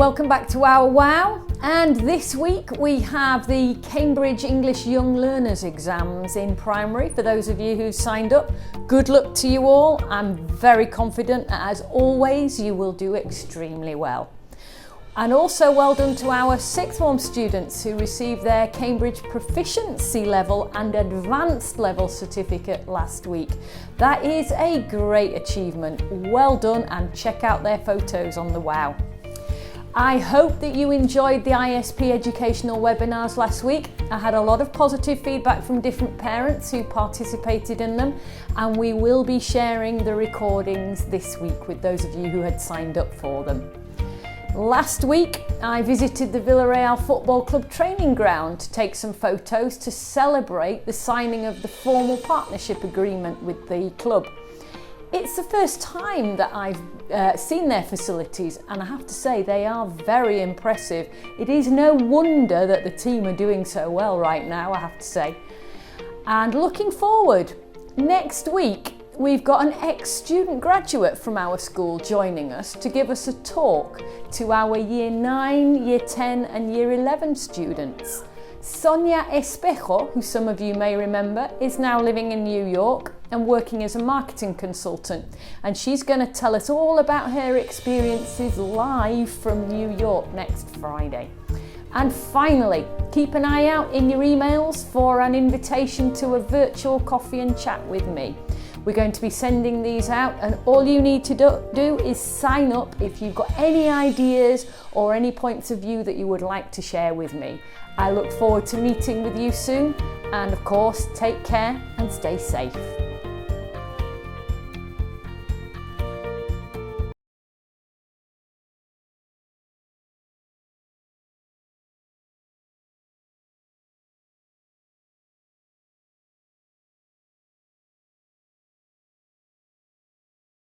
Welcome back to our WOW, and this week we have the Cambridge English Young Learners exams in primary. For those of you who signed up, good luck to you all. I'm very confident, as always, you will do extremely well. And also well done to our sixth form students who received their Cambridge Proficiency Level and Advanced Level certificate last week. That is a great achievement. Well done, and check out their photos on the WOW. I hope that you enjoyed the ISP educational webinars last week. I had a lot of positive feedback from different parents who participated in them, and we will be sharing the recordings this week with those of you who had signed up for them. Last week, I visited the Vila-real Football Club training ground to take some photos to celebrate the signing of the formal partnership agreement with the club. It's the first time that I've seen their facilities, and I have to say they are very impressive. It is no wonder that the team are doing so well right now, I have to say. And looking forward, next week we've got an ex-student graduate from our school joining us to give us a talk to our Year 9, Year 10 and Year 11 students. Sonia Espejo, who some of you may remember, is now living in New York and working as a marketing consultant, and she's going to tell us all about her experiences live from New York next Friday. And finally, keep an eye out in your emails for an invitation to a virtual coffee and chat with me. We're going to be sending these out, and all you need to do is sign up if you've got any ideas or any points of view that you would like to share with me. I look forward to meeting with you soon, and of course, take care and stay safe.